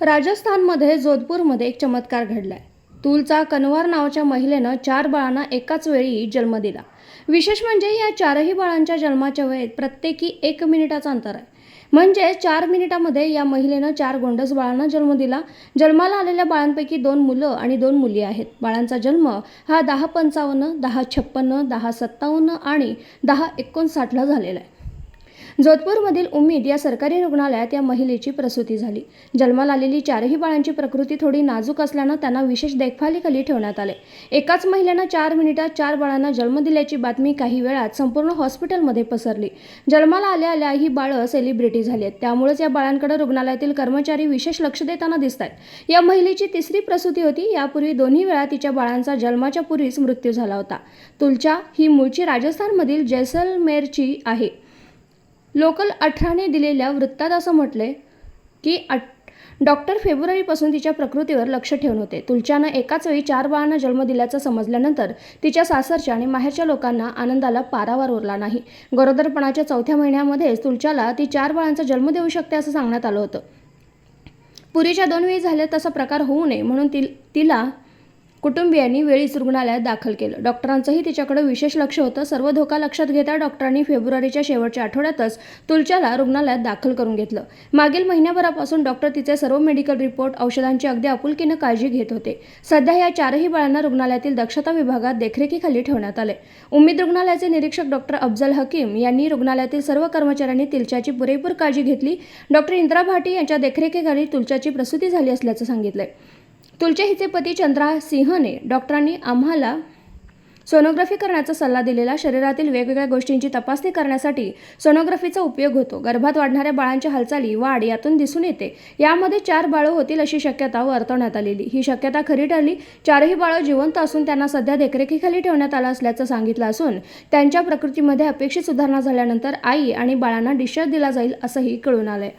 राजस्थानमध्ये जोधपूरमध्ये एक चमत्कार घडलाय. तुलचा कनवार नावाच्या महिलेनं 4 बाळांना एकाच वेळी जन्म दिला. विशेष म्हणजे या 4ही बाळांच्या जन्माच्या वेळेत प्रत्येकी 1 मिनिटाचं अंतर आहे. म्हणजे 4 मिनिटांमध्ये या महिलेनं 4 गोंडस बाळांना जन्म दिला. जन्माला आलेल्या बाळांपैकी 2 मुलं आणि 2 मुली आहेत. बाळांचा जन्म हा 10:55, 10:56, 10:57 आणि 10:59ला झालेला आहे. जोधपूरमधील उम्मीद या सरकारी रुग्णालयात या महिलेची प्रसूती झाली. जन्माला आलेली 4ही बाळांची प्रकृती थोडी नाजूक असल्यानं त्यांना विशेष देखभालीखाली ठेवण्यात आले. एकाच महिलेनं 4 मिनिटात 4 बाळांना जन्म दिल्याची बातमी काही वेळात संपूर्ण हॉस्पिटलमध्ये पसरली. जन्माला आल्या ही बाळं सेलिब्रिटी झाली आहेत. त्यामुळेच या बाळांकडे रुग्णालयातील कर्मचारी विशेष लक्ष देताना दिसत आहेत. या महिलेची तिसरी प्रसूती होती. यापूर्वी दोन्ही वेळा तिच्या बाळांचा जन्माच्या पूर्वीच मृत्यू झाला होता. तुलचा ही मूळची राजस्थानमधील जैसलमेरची आहे. लोकल 18ने दिलेल्या वृत्तात असं म्हटलंय की डॉक्टर फेब्रुवारीपासून तिच्या प्रकृतीवर लक्ष ठेवून होते. तुलचानं एकाच वेळी 4 बाळांना जन्म दिल्याचं समजल्यानंतर तिच्या सासरच्या आणि माहेरच्या लोकांना आनंदाला पारावार उरला नाही. गरोदरपणाच्या 4थ्या महिन्यामध्येच तुलचाला ती 4 बाळांचा जन्म देऊ शकते असं सांगण्यात आलं होतं. पूर्वीच्या 2 वेळी झाले तसा प्रकार होऊ नये म्हणून तिला कुटुंबियांनी वेळीच रुग्णालयात दाखल केलं. डॉक्टरांचंही तिच्याकडे विशेष लक्ष होतं. सर्व धोका लक्षात घेता डॉक्टरांनी फेब्रुवारीच्या शेवटच्या आठवड्यातच तुलचाला रुग्णालयात दाखल करून घेतलं. मागील महिन्याभरापासून डॉक्टर तिचे सर्व मेडिकल रिपोर्ट, औषधांची अगदी आपुलकीनं काळजी घेत होते. सध्या या 4ही बाळांना रुग्णालयातील दक्षता विभागात देखरेखीखाली ठेवण्यात आले. उम्मीद रुग्णालयाचे निरीक्षक डॉक्टर अफजल हकीम यांनी रुग्णालयातील सर्व कर्मचाऱ्यांनी तुलचाची पुरेपूर काळजी घेतली. डॉक्टर इंदिरा भाटी यांच्या देखरेखीखाली तुलचाची प्रसूती झाली असल्याचं सांगितलंय. तुलचा हिचे पती चंद्रा सिंहने डॉक्टरांनी आम्हाला सोनोग्राफी करण्याचा सल्ला दिलेला. शरीरातील वेगवेगळ्या गोष्टींची तपासणी करण्यासाठी सोनोग्राफीचा उपयोग होतो. गर्भात वाढणाऱ्या बाळांच्या हालचाली, वाढ यातून दिसून येते. यामध्ये 4 बाळं होतील अशी शक्यता वर्तवण्यात आलेली. ही शक्यता खरी ठरली. 4ही बाळं जिवंत असून त्यांना सध्या देखरेखीखाली ठेवण्यात आलं असल्याचं सांगितलं असून त्यांच्या प्रकृतीमध्ये अपेक्षित सुधारणा झाल्यानंतर आई आणि बाळांना डिस्चार्ज दिला जाईल असंही कळून आलंय.